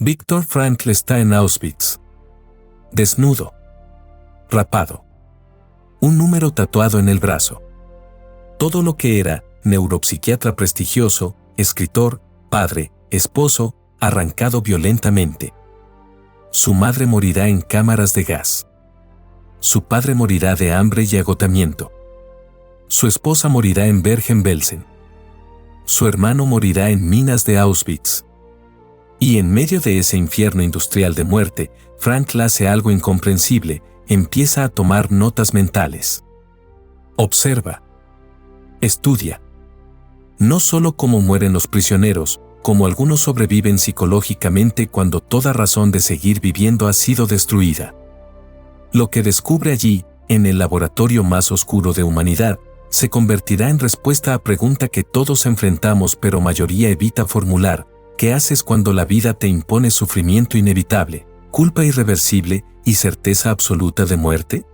Viktor Frankl está en Auschwitz. Desnudo. Rapado. Un número tatuado en el brazo. Todo lo que era, neuropsiquiatra prestigioso, escritor, padre, esposo, arrancado violentamente. Su madre morirá en cámaras de gas. Su padre morirá de hambre y agotamiento. Su esposa morirá en Bergen-Belsen. Su hermano morirá en minas de Auschwitz. Y en medio de ese infierno industrial de muerte, Frankl hace algo incomprensible, empieza a tomar notas mentales. Observa. Estudia. No solo cómo mueren los prisioneros, como algunos sobreviven psicológicamente cuando toda razón de seguir viviendo ha sido destruida. Lo que descubre allí, en el laboratorio más oscuro de humanidad, se convertirá en respuesta a pregunta que todos enfrentamos pero mayoría evita formular: ¿qué haces cuando la vida te impone sufrimiento inevitable, culpa irreversible y certeza absoluta de muerte?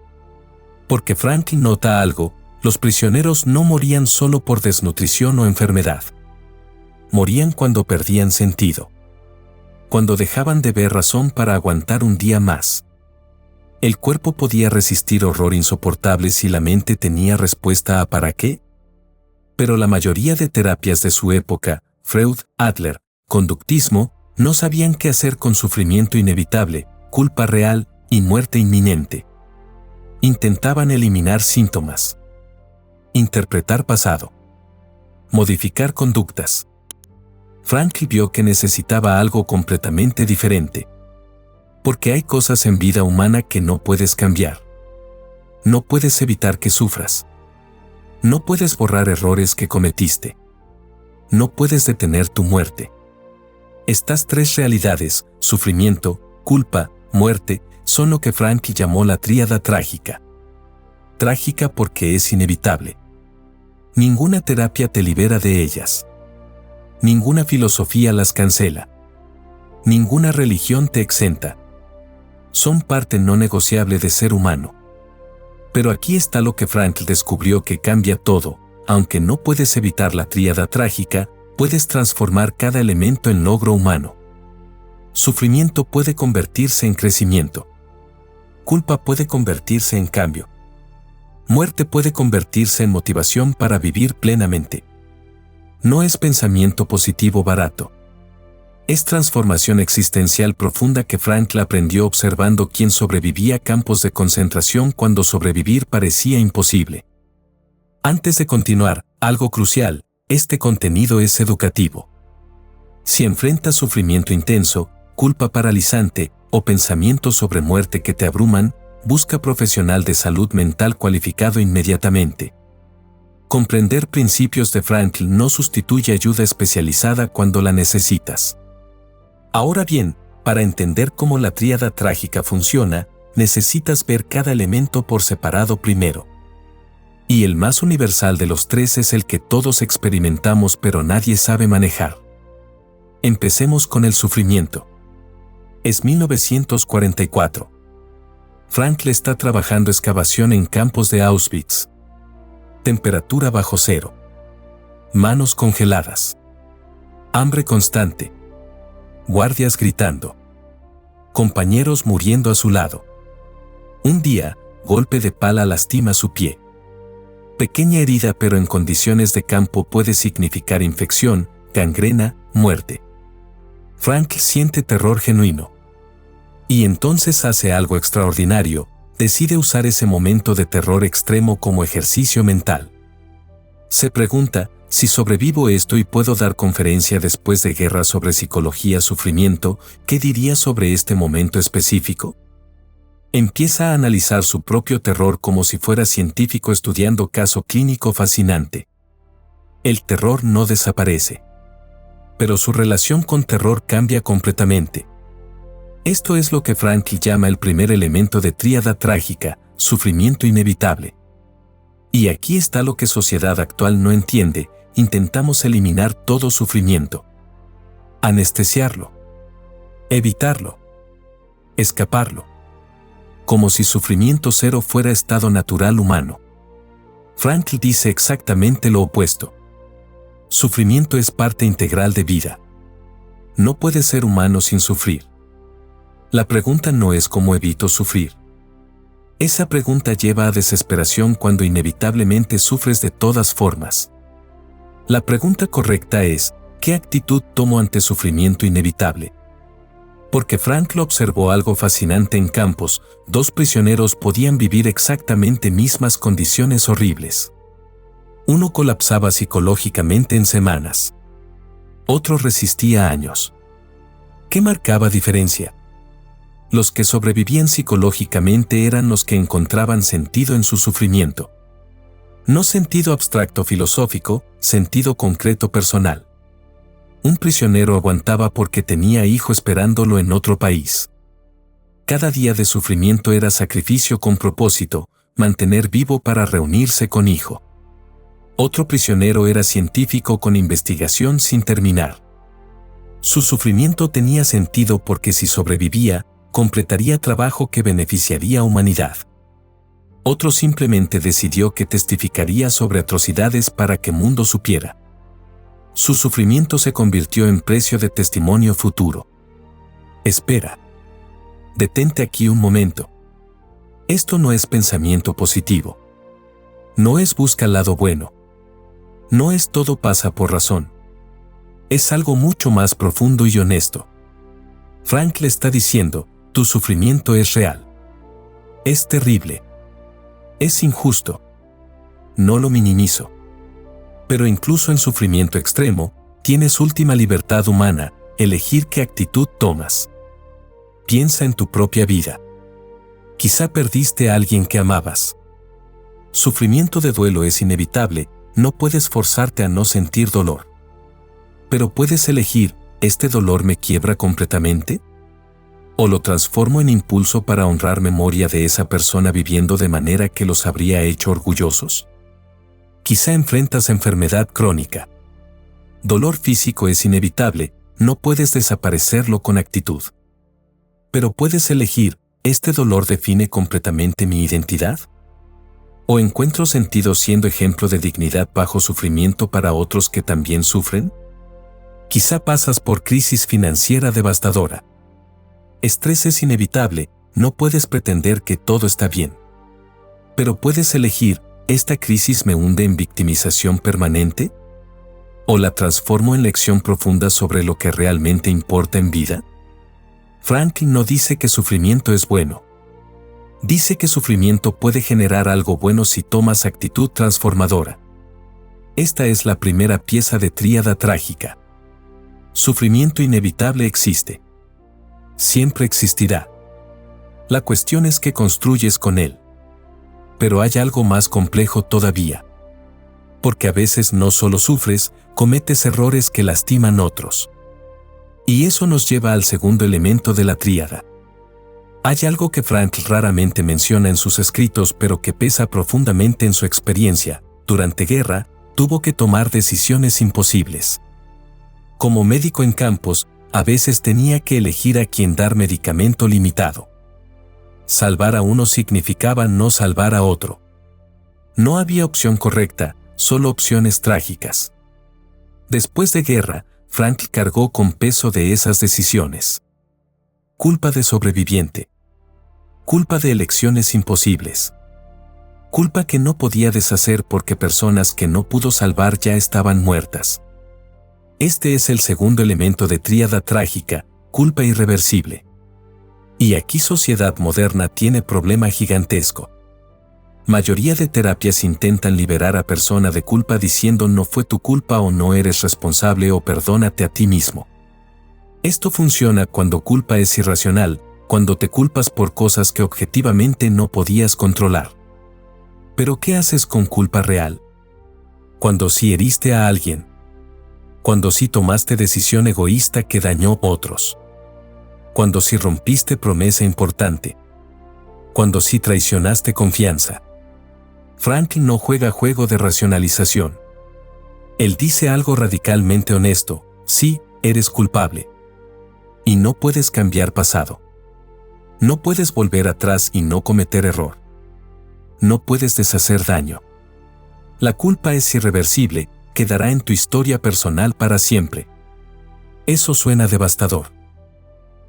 Porque Frankl nota algo: los prisioneros no morían solo por desnutrición o enfermedad. Morían cuando perdían sentido. Cuando dejaban de ver razón para aguantar un día más. El cuerpo podía resistir horror insoportable si la mente tenía respuesta a ¿para qué? Pero la mayoría de terapias de su época, Freud, Adler, conductismo, no sabían qué hacer con sufrimiento inevitable, culpa real y muerte inminente. Intentaban eliminar síntomas. Interpretar pasado. Modificar conductas. Frankl vio que necesitaba algo completamente diferente. Porque hay cosas en vida humana que no puedes cambiar. No puedes evitar que sufras. No puedes borrar errores que cometiste. No puedes detener tu muerte. Estas tres realidades, sufrimiento, culpa, muerte, son lo que Frankl llamó la tríada trágica. Trágica porque es inevitable. Ninguna terapia te libera de ellas. Ninguna filosofía las cancela. Ninguna religión te exenta. Son parte no negociable de ser humano. Pero aquí está lo que Frankl descubrió que cambia todo: aunque no puedes evitar la tríada trágica, puedes transformar cada elemento en logro humano. Sufrimiento puede convertirse en crecimiento. Culpa puede convertirse en cambio. Muerte puede convertirse en motivación para vivir plenamente. No es pensamiento positivo barato. Es transformación existencial profunda que Frankl aprendió observando quién sobrevivía a campos de concentración cuando sobrevivir parecía imposible. Antes de continuar, algo crucial: este contenido es educativo. Si enfrentas sufrimiento intenso, culpa paralizante o pensamientos sobre muerte que te abruman, busca profesional de salud mental cualificado inmediatamente. Comprender principios de Frankl no sustituye ayuda especializada cuando la necesitas. Ahora bien, para entender cómo la tríada trágica funciona, necesitas ver cada elemento por separado primero. Y el más universal de los tres es el que todos experimentamos pero nadie sabe manejar. Empecemos con el sufrimiento. Es 1944. Frankl está trabajando excavación en campos de Auschwitz. Temperatura bajo cero. Manos congeladas. Hambre constante. Guardias gritando. Compañeros muriendo a su lado. Un día, golpe de pala lastima su pie. Pequeña herida pero en condiciones de campo puede significar infección, gangrena, muerte. Frankl siente terror genuino. Y entonces hace algo extraordinario: decide usar ese momento de terror extremo como ejercicio mental. Se pregunta: si sobrevivo esto y puedo dar conferencia después de guerra sobre psicología sufrimiento, ¿qué diría sobre este momento específico? Empieza a analizar su propio terror como si fuera científico estudiando caso clínico fascinante. El terror no desaparece. Pero su relación con terror cambia completamente. Esto es lo que Frankl llama el primer elemento de tríada trágica: sufrimiento inevitable. Y aquí está lo que sociedad actual no entiende: intentamos eliminar todo sufrimiento. Anestesiarlo. Evitarlo. Escaparlo. Como si sufrimiento cero fuera estado natural humano. Frankl dice exactamente lo opuesto. Sufrimiento es parte integral de vida. no puedes ser humano sin sufrir. La pregunta no es cómo evito sufrir. Esa pregunta lleva a desesperación cuando inevitablemente sufres de todas formas. La pregunta correcta es, ¿qué actitud tomo ante sufrimiento inevitable? Porque Frankl observó algo fascinante en Campos: 2 prisioneros podían vivir exactamente mismas condiciones horribles. Uno colapsaba psicológicamente en semanas. Otro resistía años. ¿Qué marcaba diferencia? Los que sobrevivían psicológicamente eran los que encontraban sentido en su sufrimiento. No sentido abstracto filosófico, sentido concreto personal. Un prisionero aguantaba porque tenía hijo esperándolo en otro país. Cada día de sufrimiento era sacrificio con propósito, mantener vivo para reunirse con hijo. Otro prisionero era científico con investigación sin terminar. Su sufrimiento tenía sentido porque si sobrevivía, completaría trabajo que beneficiaría a humanidad. Otro simplemente decidió que testificaría sobre atrocidades para que el mundo supiera. Su sufrimiento se convirtió en precio de testimonio futuro. Espera. Detente aquí un momento. Esto no es pensamiento positivo. No es busca el lado bueno. No es todo pasa por razón. Es algo mucho más profundo y honesto. Frankl está diciendo, tu sufrimiento es real. Es terrible. Es injusto. No lo minimizo. Pero incluso en sufrimiento extremo, tienes última libertad humana, elegir qué actitud tomas. Piensa en tu propia vida. Quizá perdiste a alguien que amabas. Sufrimiento de duelo es inevitable, no puedes forzarte a no sentir dolor. Pero puedes elegir, ¿este dolor me quiebra completamente? ¿O lo transformo en impulso para honrar memoria de esa persona viviendo de manera que los habría hecho orgullosos? Quizá enfrentas enfermedad crónica. Dolor físico es inevitable, no puedes desaparecerlo con actitud. Pero puedes elegir, ¿este dolor define completamente mi identidad? ¿O encuentro sentido siendo ejemplo de dignidad bajo sufrimiento para otros que también sufren? Quizá pasas por crisis financiera devastadora. Estrés es inevitable, no puedes pretender que todo está bien. Pero puedes elegir, ¿esta crisis me hunde en victimización permanente? ¿O la transformo en lección profunda sobre lo que realmente importa en vida? Frankl no dice que sufrimiento es bueno. Dice que sufrimiento puede generar algo bueno si tomas actitud transformadora. Esta es la primera pieza de tríada trágica. Sufrimiento inevitable existe. Siempre existirá. La cuestión es qué construyes con él. Pero hay algo más complejo todavía. Porque a veces no solo sufres, cometes errores que lastiman a otros. Y eso nos lleva al segundo elemento de la tríada. Hay algo que Frankl raramente menciona en sus escritos pero que pesa profundamente en su experiencia. Durante guerra, tuvo que tomar decisiones imposibles. Como médico en campos, a veces tenía que elegir a quién dar medicamento limitado. Salvar a uno significaba no salvar a otro. No había opción correcta, solo opciones trágicas. Después de guerra, Frankl cargó con peso de esas decisiones. Culpa de sobreviviente. Culpa de elecciones imposibles. Culpa que no podía deshacer porque personas que no pudo salvar ya estaban muertas. Este es el segundo elemento de tríada trágica, culpa irreversible. Y aquí sociedad moderna tiene problema gigantesco. Mayoría de terapias intentan liberar a persona de culpa diciendo no fue tu culpa o no eres responsable o perdónate a ti mismo. Esto funciona cuando culpa es irracional, cuando te culpas por cosas que objetivamente no podías controlar. Pero ¿qué haces con culpa real? Cuando sí heriste a alguien. Cuando sí tomaste decisión egoísta que dañó a otros. Cuando sí rompiste promesa importante. Cuando sí traicionaste confianza. Frankl no juega juego de racionalización. Él dice algo radicalmente honesto: sí, eres culpable. Y no puedes cambiar pasado. No puedes volver atrás y no cometer error. No puedes deshacer daño. La culpa es irreversible, quedará en tu historia personal para siempre. Eso suena devastador.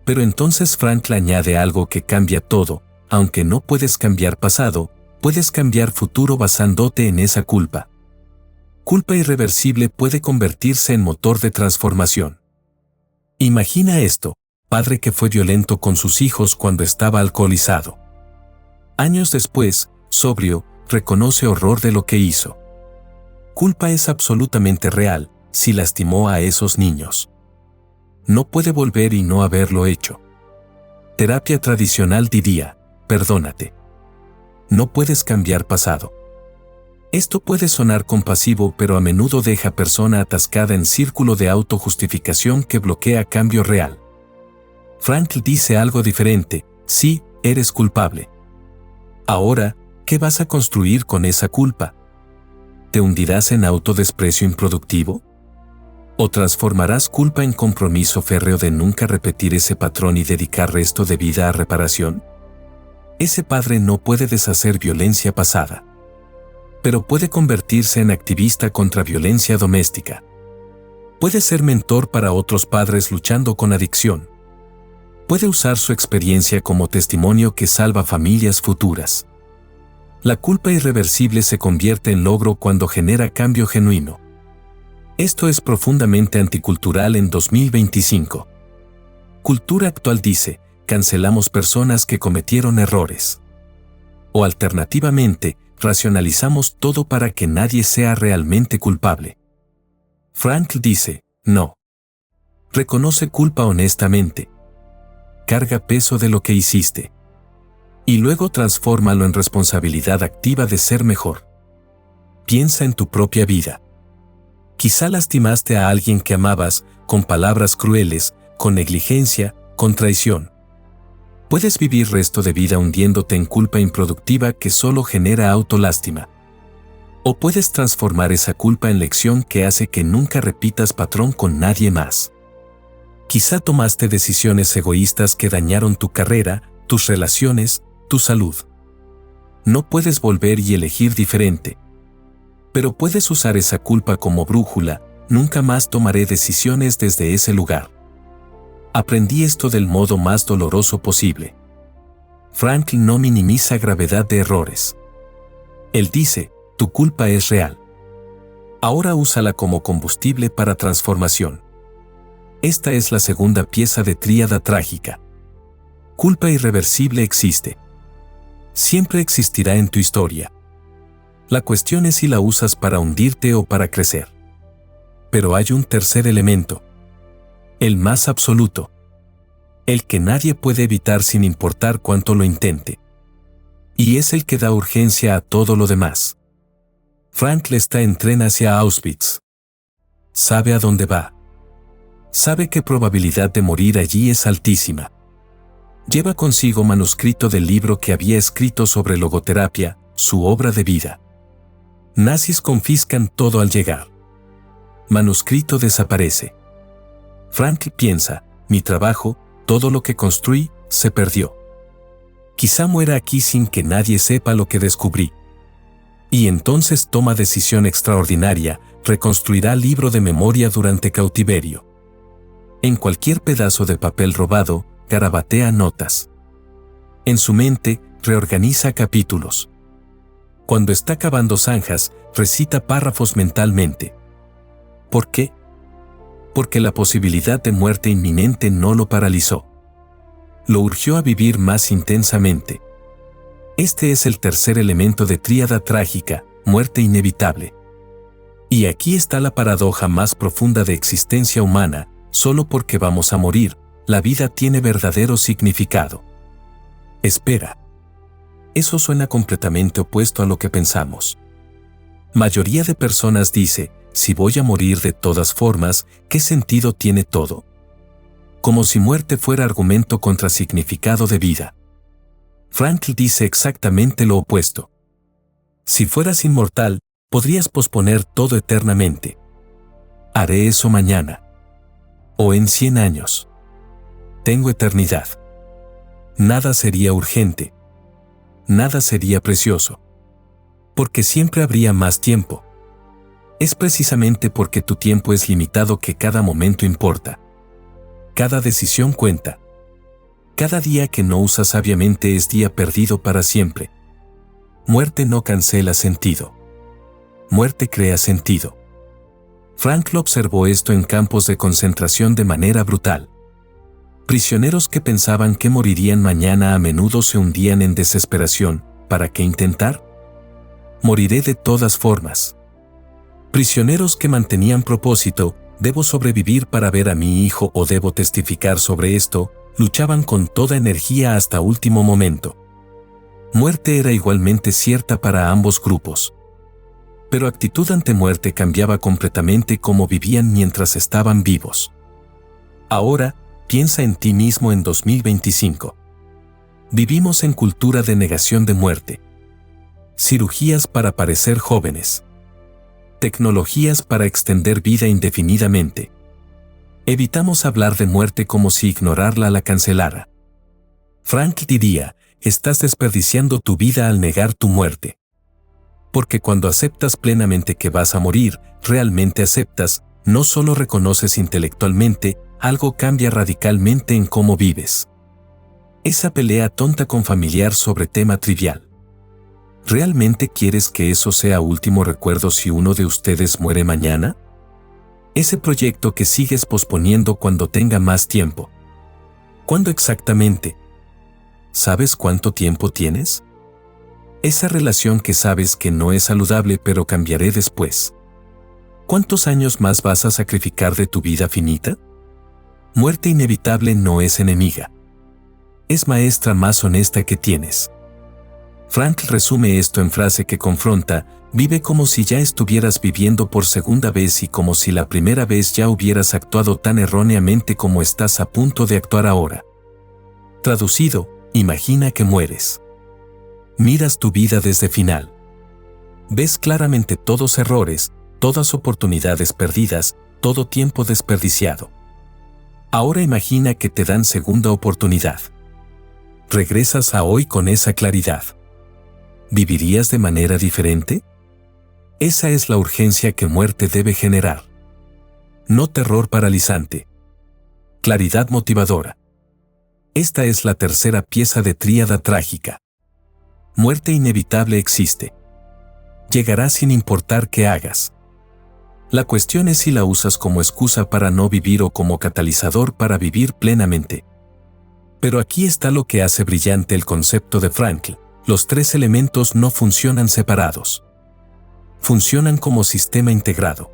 Pero entonces Frankl añade algo que cambia todo: aunque no puedes cambiar pasado, puedes cambiar futuro basándote en esa culpa. Culpa irreversible puede convertirse en motor de transformación. Imagina esto: padre que fue violento con sus hijos cuando estaba alcoholizado. Años después, sobrio, reconoce horror de lo que hizo. Culpa es absolutamente real si lastimó a esos niños. No puede volver y no haberlo hecho. Terapia tradicional diría: perdónate. No puedes cambiar pasado. Esto puede sonar compasivo, pero a menudo deja persona atascada en círculo de autojustificación que bloquea cambio real. Frankl dice algo diferente: sí, eres culpable. Ahora, ¿qué vas a construir con esa culpa? ¿Te hundirás en autodesprecio improductivo? ¿O transformarás culpa en compromiso férreo de nunca repetir ese patrón y dedicar resto de vida a reparación? Ese padre no puede deshacer violencia pasada, pero puede convertirse en activista contra violencia doméstica. Puede ser mentor para otros padres luchando con adicción. Puede usar su experiencia como testimonio que salva familias futuras. La culpa irreversible se convierte en logro cuando genera cambio genuino. Esto es profundamente anticultural en 2025. Cultura actual dice: cancelamos personas que cometieron errores. O alternativamente, racionalizamos todo para que nadie sea realmente culpable. Frankl dice: no. Reconoce culpa honestamente. Carga peso de lo que hiciste. Y luego transfórmalo en responsabilidad activa de ser mejor. Piensa en tu propia vida. Quizá lastimaste a alguien que amabas, con palabras crueles, con negligencia, con traición. Puedes vivir resto de vida hundiéndote en culpa improductiva que solo genera autolástima. O puedes transformar esa culpa en lección que hace que nunca repitas patrón con nadie más. Quizá tomaste decisiones egoístas que dañaron tu carrera, tus relaciones, tu salud. No puedes volver y elegir diferente. Pero puedes usar esa culpa como brújula: nunca más tomaré decisiones desde ese lugar. Aprendí esto del modo más doloroso posible. Frankl no minimiza gravedad de errores. Él dice: tu culpa es real. Ahora úsala como combustible para transformación. Esta es la segunda pieza de tríada trágica. Culpa irreversible existe. Siempre existirá en tu historia. La cuestión es si la usas para hundirte o para crecer. Pero hay un tercer elemento. El más absoluto. El que nadie puede evitar sin importar cuánto lo intente. Y es el que da urgencia a todo lo demás. Frankl está en tren hacia Auschwitz. Sabe a dónde va. Sabe que probabilidad de morir allí es altísima. Lleva consigo manuscrito del libro que había escrito sobre logoterapia, su obra de vida. Nazis confiscan todo al llegar. Manuscrito desaparece. Frankl piensa: mi trabajo, todo lo que construí, se perdió. Quizá muera aquí sin que nadie sepa lo que descubrí. Y entonces toma decisión extraordinaria: reconstruirá libro de memoria durante cautiverio. En cualquier pedazo de papel robado, garabatea notas. En su mente, reorganiza capítulos. Cuando está cavando zanjas, recita párrafos mentalmente. ¿Por qué? Porque la posibilidad de muerte inminente no lo paralizó. Lo urgió a vivir más intensamente. Este es el tercer elemento de tríada trágica: muerte inevitable. Y aquí está la paradoja más profunda de existencia humana: solo porque vamos a morir, la vida tiene verdadero significado. Espera. Eso suena completamente opuesto a lo que pensamos. Mayoría de personas dice: si voy a morir de todas formas, ¿qué sentido tiene todo? Como si muerte fuera argumento contra significado de vida. Frankl dice exactamente lo opuesto. Si fueras inmortal, podrías posponer todo eternamente. Haré eso mañana. O en 100 años. Tengo eternidad. Nada sería urgente. Nada sería precioso. Porque siempre habría más tiempo. Es precisamente porque tu tiempo es limitado que cada momento importa. Cada decisión cuenta. Cada día que no usas sabiamente es día perdido para siempre. Muerte no cancela sentido. Muerte crea sentido. Frankl observó esto en campos de concentración de manera brutal. Prisioneros que pensaban que morirían mañana a menudo se hundían en desesperación. ¿Para qué intentar? Moriré de todas formas. Prisioneros que mantenían propósito, debo sobrevivir para ver a mi hijo o debo testificar sobre esto, luchaban con toda energía hasta último momento. Muerte era igualmente cierta para ambos grupos. Pero actitud ante muerte cambiaba completamente cómo vivían mientras estaban vivos. Ahora, piensa en ti mismo en 2025. Vivimos en cultura de negación de muerte. Cirugías para parecer jóvenes. Tecnologías para extender vida indefinidamente. Evitamos hablar de muerte como si ignorarla la cancelara. Frankl diría, estás desperdiciando tu vida al negar tu muerte. Porque cuando aceptas plenamente que vas a morir, realmente aceptas, no solo reconoces intelectualmente, algo cambia radicalmente en cómo vives. Esa pelea tonta con familiar sobre tema trivial. ¿Realmente quieres que eso sea último recuerdo si uno de ustedes muere mañana? Ese proyecto que sigues posponiendo cuando tenga más tiempo. ¿Cuándo exactamente? ¿Sabes cuánto tiempo tienes? Esa relación que sabes que no es saludable pero cambiaré después. ¿Cuántos años más vas a sacrificar de tu vida finita? Muerte inevitable no es enemiga. Es maestra más honesta que tienes. Frankl resume esto en frase que confronta, vive como si ya estuvieras viviendo por segunda vez y como si la primera vez ya hubieras actuado tan erróneamente como estás a punto de actuar ahora. Traducido, imagina que mueres. Miras tu vida desde final. Ves claramente todos errores, todas oportunidades perdidas, todo tiempo desperdiciado. Ahora imagina que te dan segunda oportunidad. Regresas a hoy con esa claridad. ¿Vivirías de manera diferente? Esa es la urgencia que muerte debe generar. No terror paralizante. Claridad motivadora. Esta es la tercera pieza de tríada trágica. Muerte inevitable existe. Llegará sin importar qué hagas. La cuestión es si la usas como excusa para no vivir o como catalizador para vivir plenamente. Pero aquí está lo que hace brillante el concepto de Frankl. Los tres elementos no funcionan separados. Funcionan como sistema integrado.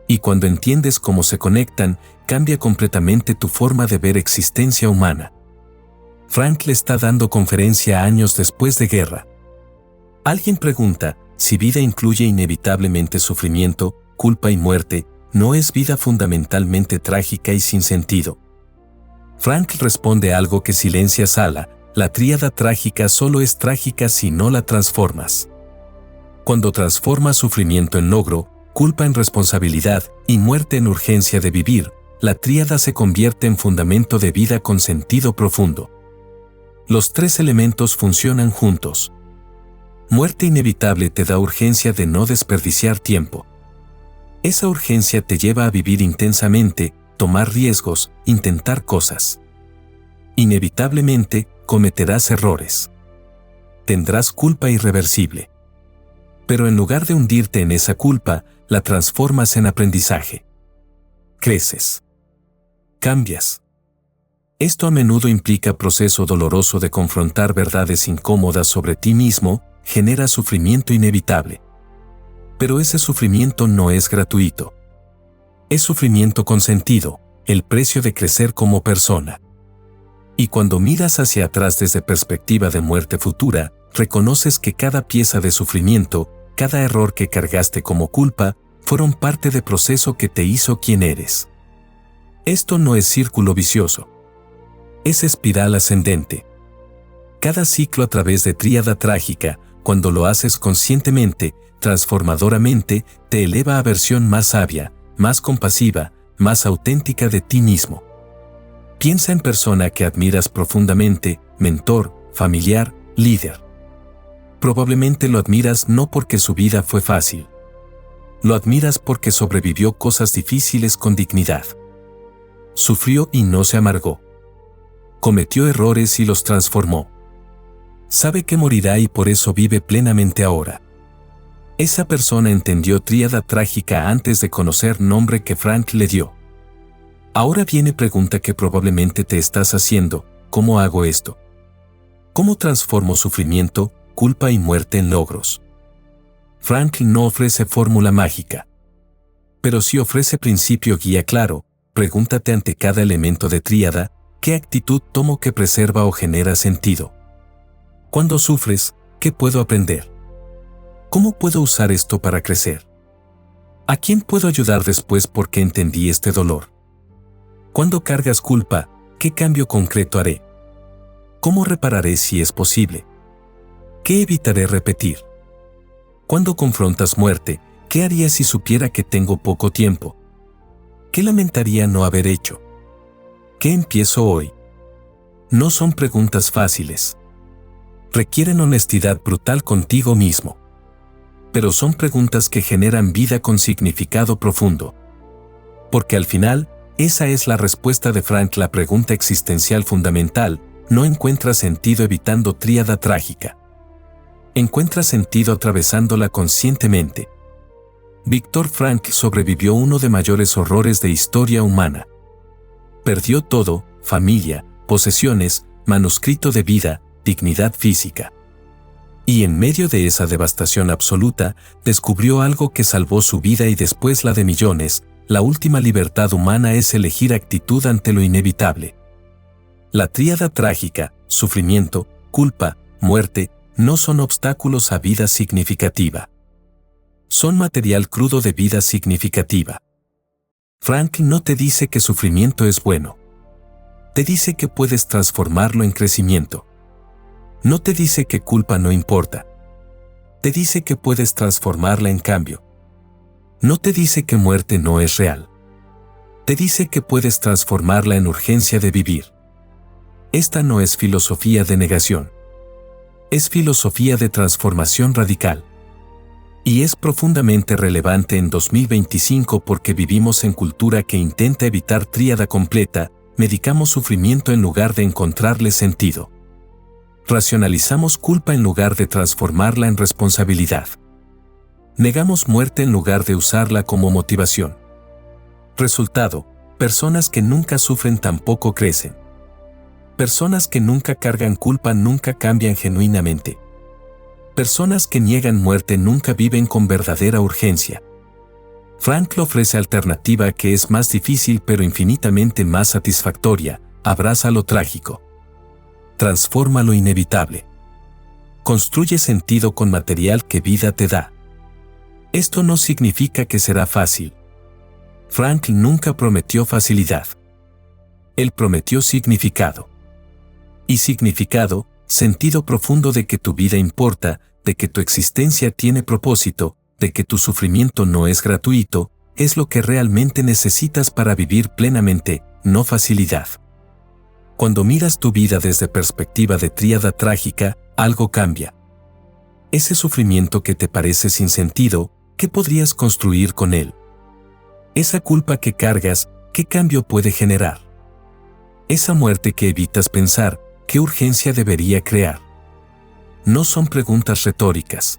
Y cuando entiendes cómo se conectan, cambia completamente tu forma de ver existencia humana. Frankl está dando conferencia años después de guerra. Alguien pregunta, si vida incluye inevitablemente sufrimiento, culpa y muerte, ¿no es vida fundamentalmente trágica y sin sentido? Frankl responde algo que silencia Sala. La tríada trágica solo es trágica si no la transformas. Cuando transformas sufrimiento en logro, culpa en responsabilidad y muerte en urgencia de vivir, la tríada se convierte en fundamento de vida con sentido profundo. Los tres elementos funcionan juntos. Muerte inevitable te da urgencia de no desperdiciar tiempo. Esa urgencia te lleva a vivir intensamente, tomar riesgos, intentar cosas. Inevitablemente, cometerás errores. Tendrás culpa irreversible. Pero en lugar de hundirte en esa culpa, la transformas en aprendizaje. Creces. Cambias. Esto a menudo implica proceso doloroso de confrontar verdades incómodas sobre ti mismo, genera sufrimiento inevitable. Pero ese sufrimiento no es gratuito. Es sufrimiento con sentido, el precio de crecer como persona. Y cuando miras hacia atrás desde perspectiva de muerte futura, reconoces que cada pieza de sufrimiento, cada error que cargaste como culpa, fueron parte del proceso que te hizo quien eres. Esto no es círculo vicioso. Es espiral ascendente. Cada ciclo a través de tríada trágica, cuando lo haces conscientemente, transformadoramente, te eleva a versión más sabia, más compasiva, más auténtica de ti mismo. Piensa en persona que admiras profundamente, mentor, familiar, líder. Probablemente lo admiras no porque su vida fue fácil. Lo admiras porque sobrevivió cosas difíciles con dignidad. sufrió y no se amargó. Cometió errores y los transformó. Sabe que morirá y por eso vive plenamente ahora. Esa persona entendió tríada trágica antes de conocer nombre que Frank le dio. Ahora viene pregunta que probablemente te estás haciendo: ¿cómo hago esto? ¿Cómo transformo sufrimiento, culpa y muerte en logros? Frank no ofrece fórmula mágica. Pero sí ofrece principio guía claro. Pregúntate ante cada elemento de tríada: ¿qué actitud tomo que preserva o genera sentido? Cuando sufres, ¿qué puedo aprender? ¿Cómo puedo usar esto para crecer? ¿A quién puedo ayudar después porque entendí este dolor? Cuando cargas culpa, ¿qué cambio concreto haré? ¿Cómo repararé si es posible? ¿Qué evitaré repetir? Cuando confrontas muerte, ¿qué haría si supiera que tengo poco tiempo? ¿Qué lamentaría no haber hecho? ¿Qué empiezo hoy? No son preguntas fáciles. Requieren honestidad brutal contigo mismo. Pero son preguntas que generan vida con significado profundo. Porque al final, esa es la respuesta de Frank, la pregunta existencial fundamental: no encuentras sentido evitando tríada trágica. Encuentras sentido atravesándola conscientemente. Viktor Frankl sobrevivió uno de mayores horrores de historia humana. Perdió todo: familia, posesiones, manuscrito de vida, dignidad física. Y en medio de esa devastación absoluta, descubrió algo que salvó su vida y después la de millones: la última libertad humana es elegir actitud ante lo inevitable. La tríada trágica, sufrimiento, culpa, muerte, no son obstáculos a vida significativa. Son material crudo de vida significativa. Frank no te dice que sufrimiento es bueno. Te dice que puedes transformarlo en crecimiento. No te dice que culpa no importa. Te dice que puedes transformarla en cambio. No te dice que muerte no es real. Te dice que puedes transformarla en urgencia de vivir. Esta no es filosofía de negación. Es filosofía de transformación radical. Y es profundamente relevante en 2025 porque vivimos en cultura que intenta evitar tríada completa: medicamos sufrimiento en lugar de encontrarle sentido. Racionalizamos culpa en lugar de transformarla en responsabilidad. Negamos muerte en lugar de usarla como motivación. Resultado: personas que nunca sufren tampoco crecen. Personas que nunca cargan culpa nunca cambian genuinamente. Personas que niegan muerte nunca viven con verdadera urgencia. Frankl ofrece alternativa que es más difícil pero infinitamente más satisfactoria: abraza lo trágico. Transforma lo inevitable. Construye sentido con material que vida te da. Esto no significa que será fácil. Frankl nunca prometió facilidad. Él prometió significado. Y significado, sentido profundo de que tu vida importa, de que tu existencia tiene propósito, de que tu sufrimiento no es gratuito, es lo que realmente necesitas para vivir plenamente, no facilidad. Cuando miras tu vida desde perspectiva de tríada trágica, algo cambia. Ese sufrimiento que te parece sin sentido, ¿qué podrías construir con él? Esa culpa que cargas, ¿qué cambio puede generar? Esa muerte que evitas pensar, ¿qué urgencia debería crear? No son preguntas retóricas.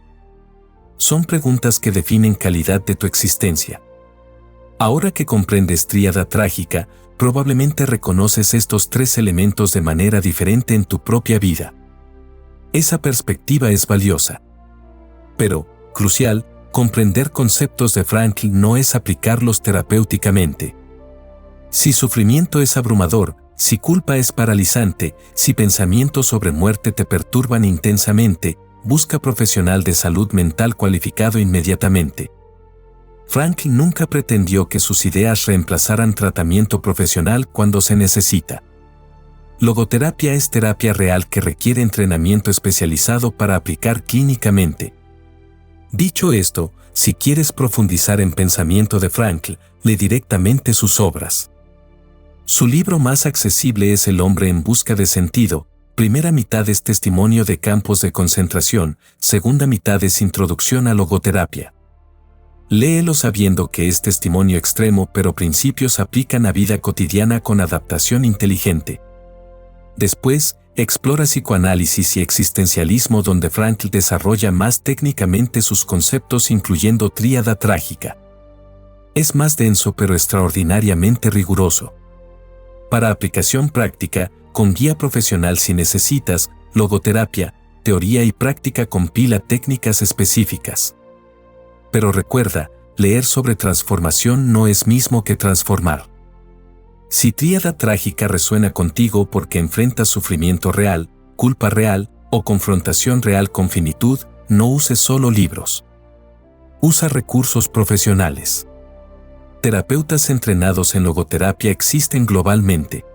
Son preguntas que definen calidad de tu existencia. Ahora que comprendes tríada trágica, probablemente reconoces estos tres elementos de manera diferente en tu propia vida. Esa perspectiva es valiosa. Pero, crucial, comprender conceptos de Frankl no es aplicarlos terapéuticamente. Si sufrimiento es abrumador, si culpa es paralizante, si pensamientos sobre muerte te perturban intensamente, busca profesional de salud mental cualificado inmediatamente. Frankl nunca pretendió que sus ideas reemplazaran tratamiento profesional cuando se necesita. Logoterapia es terapia real que requiere entrenamiento especializado para aplicar clínicamente. Dicho esto, si quieres profundizar en pensamiento de Frankl, lee directamente sus obras. Su libro más accesible es El hombre en busca de sentido. Primera mitad es testimonio de campos de concentración, segunda mitad es introducción a logoterapia. Léelo sabiendo que es testimonio extremo, pero principios aplican a vida cotidiana con adaptación inteligente. Después, explora psicoanálisis y existencialismo, donde Frankl desarrolla más técnicamente sus conceptos, incluyendo tríada trágica. Es más denso pero extraordinariamente riguroso. Para aplicación práctica, con guía profesional si necesitas, logoterapia, teoría y práctica compila técnicas específicas. Pero recuerda, leer sobre transformación no es mismo que transformar. Si tríada trágica resuena contigo porque enfrentas sufrimiento real, culpa real o confrontación real con finitud, no uses solo libros. Usa recursos profesionales. Terapeutas entrenados en logoterapia existen globalmente.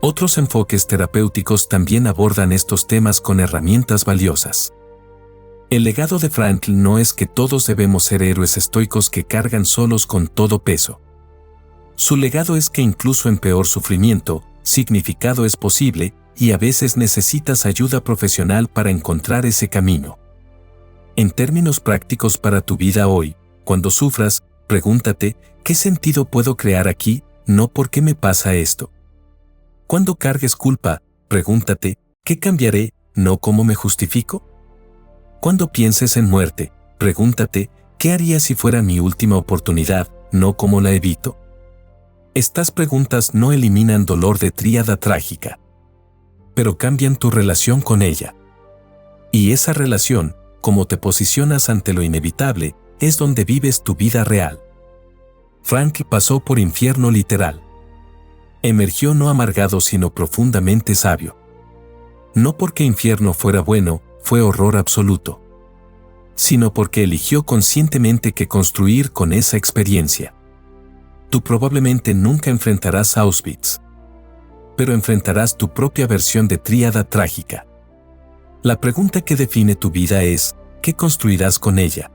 Otros enfoques terapéuticos también abordan estos temas con herramientas valiosas. El legado de Frankl no es que todos debemos ser héroes estoicos que cargan solos con todo peso. Su legado es que incluso en peor sufrimiento, significado es posible, y a veces necesitas ayuda profesional para encontrar ese camino. En términos prácticos para tu vida hoy, cuando sufras, pregúntate, ¿qué sentido puedo crear aquí? No ¿por qué me pasa esto? Cuando cargues culpa, pregúntate, ¿qué cambiaré? No ¿cómo me justifico? Cuando pienses en muerte, pregúntate, ¿qué haría si fuera mi última oportunidad? No ¿cómo la evito? Estas preguntas no eliminan dolor de tríada trágica, pero cambian tu relación con ella. Y esa relación, como te posicionas ante lo inevitable, es donde vives tu vida real. Frankl pasó por infierno literal. Emergió no amargado sino profundamente sabio. No porque infierno fuera bueno, fue horror absoluto, sino porque eligió conscientemente qué construir con esa experiencia. Tú probablemente nunca enfrentarás Auschwitz, pero enfrentarás tu propia versión de tríada trágica. La pregunta que define tu vida es, ¿qué construirás con ella?